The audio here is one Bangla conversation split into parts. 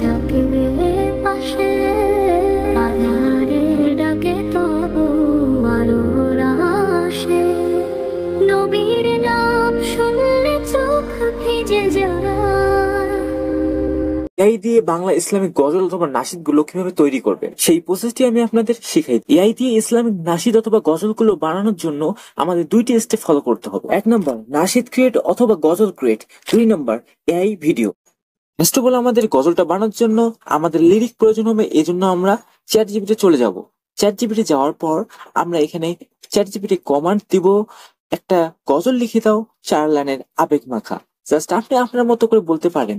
থাকবে পাশে, আধারের ডাকে তবু আলোর আসে। নবীর নাম শুনলে চোখ ভিজে যায়। এআই দিয়ে বাংলা ইসলামিক গজল অথবা নাশিদ গুলো কিভাবে তৈরি করবেন সেই প্রসেসটি আমি আপনাদের শিখাই। এআই দিয়ে ইসলামিক নাশিদ অথবা গজল গুলো বানানোর জন্য আমাদের দুইটি স্টেপ ফলো করতে হবে। 1 নম্বর নাশিদ ক্রিয়েট অথবা গজল ক্রিয়েট, 2 নম্বর AI video. First of all আমাদের গজলটা বানানোর জন্য আমাদের লিরিক প্রয়োজন হবে, এজন্য আমরা চ্যাট জিপিটি চলে যাব। চ্যাট জিপিটি যাওয়ার পর আমরা এখানে চ্যাট জিপিটি কমান্ড দিব, একটা গজল লিখে দাও 4 লাইনের আবেগ মাখা। জাস্ট আপনি আপনার মতো করে বলতে পারেন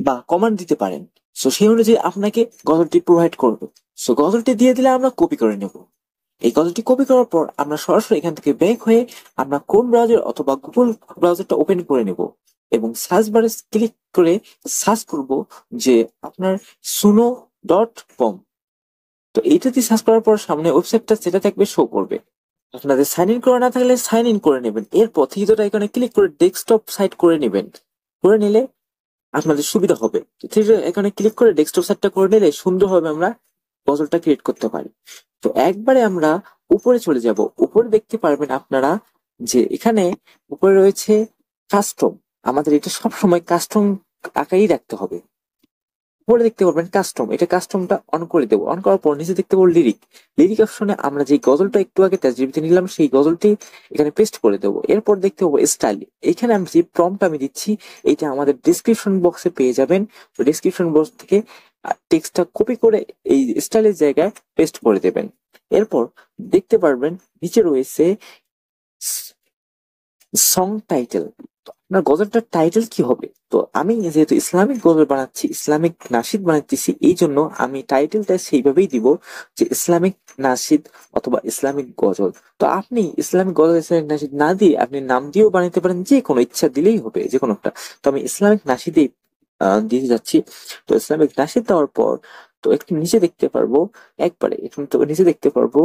বা কমান্ড দিতে পারেন। সো সেই অনুযায়ী আপনাকে গজলটি প্রোভাইড করবে। সো গজলটি দিয়ে দিলে আমরা কপি করে নেব। এই গজলটি কপি করার পর আমরা সরাসরি এখান থেকে ব্যাক হয়ে আমরা ক্রোম ব্রাউজার অথবা গুগল ব্রাউজারটা ওপেন করে নেব এবং সার্চ বারে ক্লিক করে সার্চ করব যে আপনার suno.com। তো এইটা দিয়ে সার্চ করার পর সামনে ওয়েবসাইটটা যেটা থাকবে শো করবে। আপনাদের সাইন ইন করা না থাকলে সাইন ইন করে নেবেন। এরপর থ্রি ডট আইকনে ক্লিক করে ডেস্কটপ সাইট করে নেবেন। করে নিলে আপনাদের সুবিধা হবে। এখানে ক্লিক করে ডেস্কটপ সেটটা করে নিলে সুন্দরভাবে আমরা গজলটা ক্রিয়েট করতে পারি। তো একবারে আমরা উপরে চলে যাব। উপরে দেখতে পারবেন আপনারা যে এখানে উপরে রয়েছে কাস্টম। আমাদের এটা সব সময় কাস্টম আকারেই রাখতে হবে। উপরে দেখতে পারবেন কাস্টম, এটা কাস্টমটা অন করে দেবো। অন করার পর নিচে দেখতে পাবো লিরিক। লিরিক অপশনে আমরা যে গজলটা একটু আগে তেজরিবিতে নিলাম সেই গজলটি এখানে পেস্ট করে দেবো। এরপর দেখতে পাবো স্টাইল। এখানে আমি যে প্রম্পট আমি দিচ্ছি এটা আমাদের ডিসক্রিপশন বক্সে পেয়ে যাবেন। তো ডিসক্রিপশন বক্স থেকে টেক্সটটা কপি করে এই স্টাইলের জায়গায় পেস্ট করে দেবেন। এরপর দেখতে পারবেন নিচে রয়েছে সং টাইটেল। আপনার গজলটার টাইটেল কি হবে? তো আমি যেহেতু ইসলামিক গজল বানাচ্ছি, ইসলামিক নাশিদ বানাচ্ছি, এই জন্য আমি টাইটেলটা সেইভাবেই দিব যে ইসলামিক নাশিদ অথবা ইসলামিক গজল। তো আপনি ইসলামিক গজল ইসলামিক নাশিদ না দিয়ে আপনি নাম দিয়েও বানাতে পারেন, যে কোনো ইচ্ছা দিলেই হবে, যে কোনো একটা। তো আমি ইসলামিক নাশিদেই দিতে যাচ্ছি। তো ইসলামিক নাশিদ দেওয়ার পর তো একটু নিচে দেখতে পারবো, একবারে একটু তো নিচে দেখতে পারবো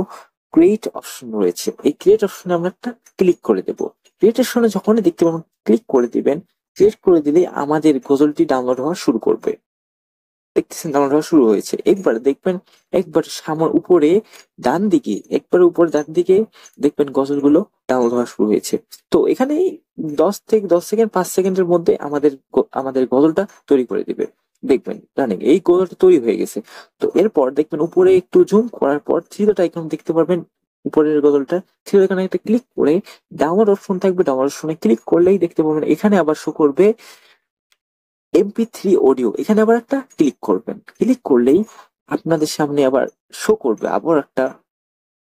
ক্রিয়েট অপশন রয়েছে। এই ক্রিয়েট অপশনে আমরা একটা ক্লিক করে দেবো। ক্রিয়েট অপশনে যখনই দেখতে পাবেন ক্লিক করে দিবেন। ক্লিক করে দিলে আমাদের গজলটি ডাউনলোড হওয়া শুরু করবে। দেখতেছেন ডাউনলোড হওয়া শুরু হয়েছে। একবার দেখবেন একবার সামনে উপরে ডান দিকে, একবার উপরে ডান দিকে দেখবেন গজলগুলো ডাউনলোড হওয়া শুরু হয়েছে। তো এখানে 10 সেকেন্ড 5 সেকেন্ডের মধ্যে আমাদের গজলটা তৈরি করে দিবে। দেখবেন রানিং এই গজলটা তৈরি হয়ে গেছে। তো এরপর দেখবেন উপরে একটু জুম করার পর থ্রি ডট আইকন দেখতে পারবেন উপরের গজলটা। থ্রি ডট আইকনে একটা ক্লিক করে ডাউনলোড অপশন থাকবে, ডাউনলোড অপশনে ক্লিক করলেই দেখতে পাবেন এখানে আবার শো করবে MP3 অডিও। এখানে আবার একটা ক্লিক করবেন। ক্লিক করলেই আপনাদের সামনে আবার শো করবে, আবার একটা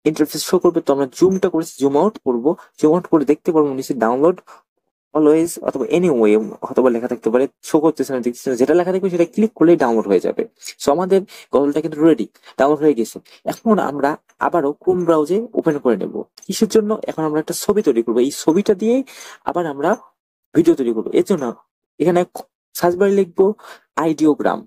ইন্টারফেস শো করবে। তো আমরা জুমটা করেছি, জুম আউট করবো। জুম আউট করে দেখতে পারবো নিচে ডাউনলোড অলওয়েজ অথবা এনিওয়ে অথবা লেখা থাকতে পারে, শো করতেছে না দেখতেছে না, যেটা লেখা থাকবে সেটা ক্লিক করলেই ডাউনলোড হয়ে যাবে। সো আমাদের গজলটা কিন্তু রেডি, ডাউনলোড হয়ে গেছে। এখন আমরা আবারও ক্রোম ব্রাউজে ওপেন করে নেব। কিসের জন্য? এখন আমরা একটা ছবি তৈরি করবো। এই ছবিটা দিয়ে আবার আমরা ভিডিও তৈরি করবো। এর জন্য এখানে সার্চ বারে লিখবো আইডিওগ্রাম।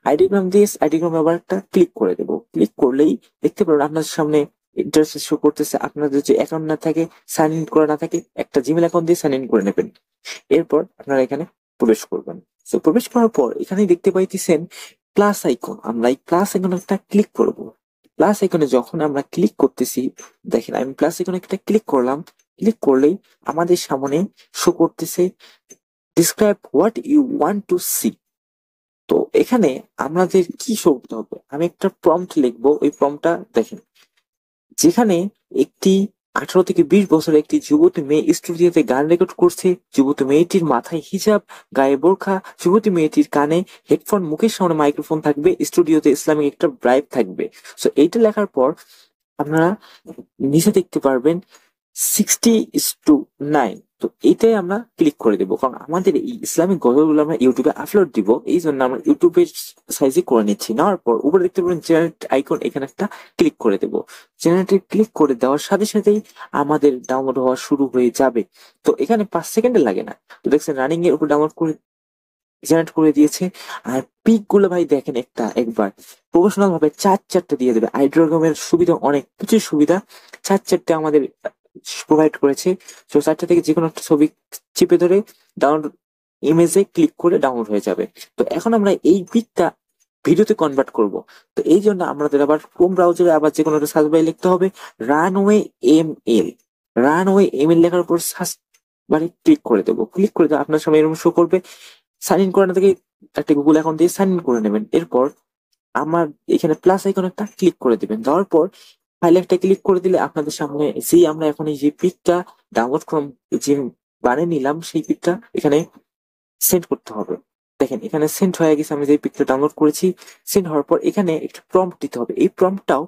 আইডিওগ্রাম দিয়ে আইডিওগ্রামে আবার একটা ক্লিক করে দেবো। ক্লিক করলেই দেখতে পারবেন আপনার সামনে ইন্টারফেস শো করতেছে। আপনাদের যে অ্যাকাউন্ট না থাকে, সাইন ইন করা না থাকে, একটা জিমেল অ্যাকাউন্ট দিয়ে সাইন ইন করে নেবেন। এরপর আপনারা এখানে প্রবেশ করবেন। তো প্রবেশ করার পর এখানে দেখতে পাইতেছেন প্লাস আইকন। আমরা এই প্লাস আইকনে একটা ক্লিক করব। প্লাস আইকনে যখন আমরা ক্লিক করতেছি, দেখেন আমি প্লাস আইকনে একটা ক্লিক করলাম। ক্লিক করলেই আমাদের সামনে শো করতেছে describe what you want to see. তো এখানে আমাদের কি শো করতে হবে? আমি একটা প্রম্পট লিখবো। ওই প্রম্পটটা দেখেন, যেখানে একটি 18 থেকে 20 বছরের একটি যুবতী মেয়ে স্টুডিওতে গান রেকর্ড করছে। যুবতী মেয়েটির মাথায় হিজাব, গায়ে বোরখা। যুবতী মেয়েটির কানে হেডফোন, মুখের সামনে মাইক্রোফোন থাকবে। স্টুডিওতে ইসলামিক একটা ব্রাইব থাকবে। সো এইটা লেখার পর আপনারা নিচে দেখতে পারবেন 60:9। তো এইটাই আমরা ক্লিক করে দেবো, কারণ আমাদের এই ইসলামিক গজলগুলো আমরা ইউটিউবে আপলোড দিব, এই জন্য আমরা ইউটিউবের সাইজে করে নিচ্ছি। নেওয়ার পর উপরে দেখতে পাবেন জেনারেট আইকন, এখানে একটা ক্লিক করে দেবো। জেনারেটে ক্লিক করে দেওয়ার সাথে সাথেই আমাদের ডাউনলোড হওয়া শুরু হয়ে যাবে। তো এখানে 5 সেকেন্ডে লাগে না। তো দেখছেন রানিং এর উপর ডাউনলোড করে জেনারেট করে দিয়েছে। আর পিক গুলো ভাই দেখেন, একবার প্রফেশনাল ভাবে 4-4টা দিয়ে দেবে। আইড্রোগ্রামের সুবিধা অনেক, প্রচুর সুবিধা। 4-4টে আমাদের প্রোভাইড করেছে। তো 4টা থেকে যে কোনো একটা ছবি চিপে ধরে ডাউনলোড ইমেজে ক্লিক করে ডাউনলোড হয়ে যাবে। তো এখন আমরা এই পিকটা ভিডিওতে কনভার্ট করব। তো এই জন্য আমাদের আবার ক্রোম ব্রাউজারে আবার যে কোনো একটা সার্চ বারে লিখতে হবে রানওয়ে এমএল। রানওয়ে এমএল লেখার উপর সার্চ বারে ক্লিক করে দেবো। ক্লিক করে দেবো, আপনার সামনে এরকম শো করবে। সাইন ইন করানো থেকে একটা গুগল অ্যাকাউন্ট দিয়ে সাইন ইন করে নেবেন। এরপর আমার এখানে প্লাস আইকন একটা ক্লিক করে দিবেন। দেওয়ার পর ফাইলে একটা ক্লিক করে দিলে আপনাদের সামনে যেই আমরা এখন এই যে পিকটা ডাউনলোড করলাম, যে বানিয়ে নিলাম, সেই পিকটা এখানে সেন্ড করতে হবে। দেখেন এখানে সেন্ড হয়ে গেছে, আমি যে পিকটা ডাউনলোড করেছি। সেন্ড হওয়ার পর এখানে একটা প্রম্পট দিতে হবে। এই প্রম্পটটাও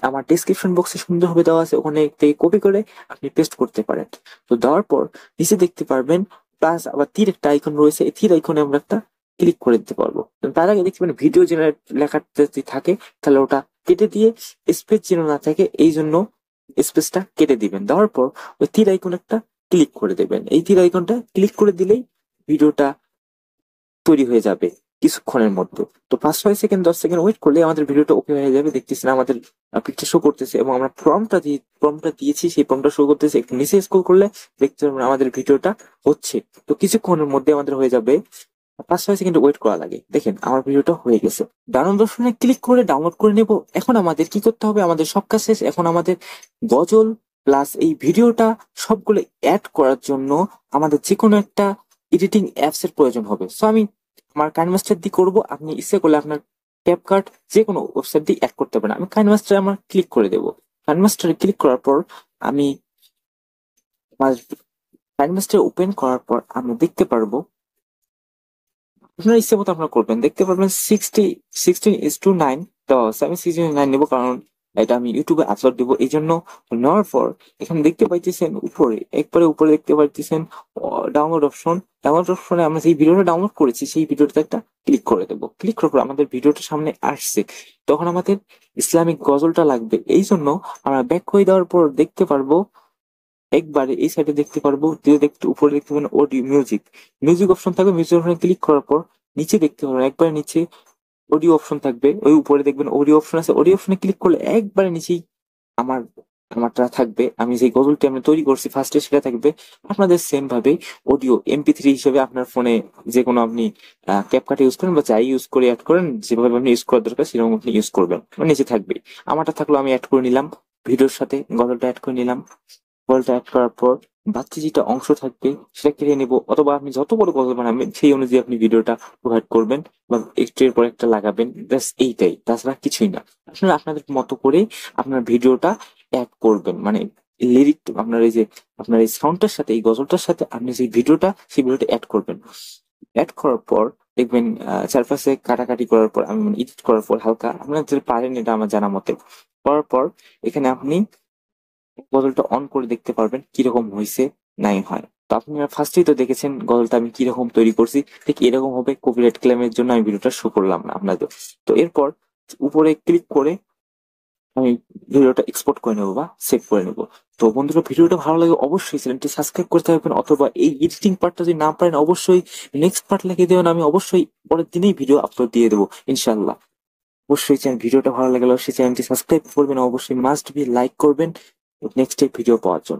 আমার ডেসক্রিপশন বক্সে সুন্দরভাবে দেওয়া আছে, ওখানে থেকে কপি করে আপনি পেস্ট করতে পারেন। তো দেওয়ার পর নিচে দেখতে পারবেন প্লাস আবার তীর একটা আইকন রয়েছে, এই তীর আইকনে আমরা একটা ক্লিক করে দিতে পারবো। তো তার আগে দেখতে পাবেন ভিডিও জেনারেট লেখাটা যদি থাকে তাহলে ওটা কেটে দিয়ে স্পেস যেন না থাকে এই জন্য স্পেসটা কেটে দিবেন। দেওয়ার পর ওই তীর আইকন একটা ক্লিক করে দেবেন। এই তীর আইকনটা ক্লিক করে দিলেই ভিডিওটা তৈরি হয়ে যাবে কিছুক্ষণের মধ্যে। তো 5-6 সেকেন্ড 10 সেকেন্ড ওয়েট করলে আমাদের ভিডিওটা ওকে হয়ে যাবে। দেখতেছেন আমাদের পিকচার শো করতেছে এবং আমরা প্রম্পটটা দিয়েছি, সেই প্রম্পটটা শো করতেছে। একটু নিচে স্ক্রল করলে দেখতে পারবেন আমাদের ভিডিওটা হচ্ছে। তো কিছুক্ষণের মধ্যে আমাদের হয়ে যাবে। 5-6 সেকেন্ড ওয়েট করা লাগে। দেখেন আমার ভিডিওটা হয়ে গেছে। ডাউনলোড অপশনে ক্লিক করে ডাউনলোড করে নেব। এখন আমাদের কি করতে হবে, আমাদের সব কাজ শেষ। এখন আমাদের গজল প্লাস এই ভিডিওটা সবগুলো অ্যাড করার জন্য আমাদের যে কোনো একটা এডিটিং অ্যাপস এর প্রয়োজন হবে। সো আমি আমার কাইনমাস্টার দিয়ে করবো। আপনি ইচ্ছে করলে আপনার ক্যাপকাট যে কোনো ওয়েবসাইট দিয়ে অ্যাড করতে পারেন। আমি কাইনমাস্টার আমার ক্লিক করে দেবো। কাইনমাস্টারে ক্লিক করার পর আমি আমার কাইনমাস্টার ওপেন করার পর আমি দেখতে পারবো, আপনার ইচ্ছে মতো আপনারা করবেন। দেখতে পারবেন 16:9 দেওয়া আছে। আমি 16:9 নেবো, কারণ এটা আমি ইউটিউবে আপলোড দিব এই জন্য। নেওয়ার পর এখানে দেখতে পাইতেছেন উপরে, একবারে উপরে দেখতে পাইতেছেন ডাউনলোড অপশন। ডাউনলোড অপশনে আমরা যে ভিডিওটা ডাউনলোড করেছি সেই ভিডিওটা একটা ক্লিক করে দেবো। ক্লিক করার পর আমাদের ভিডিওটা সামনে আসছে। তখন আমাদের ইসলামিক গজলটা লাগবে, এই জন্য আমরা ব্যাক হয়ে দেওয়ার পর দেখতে পারবো একবারে এই সাইডে দেখতে পারবো, দেখতে উপরে দেখতে পাবেন অডিও মিউজিক। মিউজিক অপশন থাকবে, মিউজিক অপশনে ক্লিক করার পর নিচে দেখতে পারবেন একবারে নিচে অডিও অপশন থাকবে। ওই উপরে দেখবেন অডিও অপশন আছে, অডিও অপশনে ক্লিক করলে একবারে নিচেই আমার আমারটা থাকবে। আমি যে গজলটি আমি তৈরি করছি ফার্স্টে সেটা থাকবে। আপনাদের সেম ভাবে অডিও MP3 হিসেবে আপনার ফোনে যে কোনো আপনি ক্যাপকাট ইউজ করেন বা যাই ইউজ করে অ্যাড করেন, যেভাবে আপনি ইউজ করার দরকার সেরকম আপনি ইউজ করবেন। নিচে থাকবে। আমারটা থাকলো আমি অ্যাড করে নিলাম, ভিডিওর সাথে গজলটা অ্যাড করে নিলাম। গজলটা অ্যাড করার পর বাড়তি যেটা অংশ থাকবে সেটা কেটে নেবো, অথবা আপনি যত বড় গজল বানাবেন সেই অনুযায়ী আপনি ভিডিওটা প্রোভাইড করবেন বা একটার পর একটা লাগাবেন। ব্যাস এইটাই, তাছাড়া কিছুই না। আপনারা আপনাদের মতো করে আপনার ভিডিওটা অ্যাড করবেন, মানে লিরিক আপনার এই যে আপনার এই সাউন্ডটার সাথে এই গজলটার সাথে আপনি যে ভিডিওটা সেই ভিডিওটা অ্যাড করবেন। অ্যাড করার পর দেখবেন চারপাশে কাটাকাটি করার পর আমি এডিট করার পর হালকা আপনারা যদি পারেন এটা আমার জানা মতে করার পর এখানে আপনি গজলটা অন করে দেখতে পারবেন কিরকম হয়েছে নাই হয়। তো আপনারা ফার্স্টেই তো দেখেছেন গজলটা আমি কিরকম তৈরি করছি, ঠিক এরকম হবে। কপিরাইট ক্লেমের জন্য আমি ভিডিওটা শো করলাম না আপনাদের। তো এরপর উপরে ক্লিক করে আমি ভিডিওটা এক্সপোর্ট করে নেবো বা সেভ করে নেবো। তো বন্ধুরা ভিডিওটা ভালো লাগে অবশ্যই চ্যানেলটি সাবস্ক্রাইব করতে পারবেন, অথবা এই এডিটিং পার্টটা যদি না পারেন অবশ্যই নেক্সট পার্ট লাগিয়ে দেবেন। আমি অবশ্যই পরের দিনেই ভিডিও আপলোড দিয়ে দেবো ইনশাল্লাহ। অবশ্যই ভিডিওটা ভালো লাগলে অবশ্যই চ্যানেলটি সাবস্ক্রাইব করবেন, অবশ্যই মাস্ট বি লাইক করবেন নেক্সট ভিডিও পাওয়ার জন্য।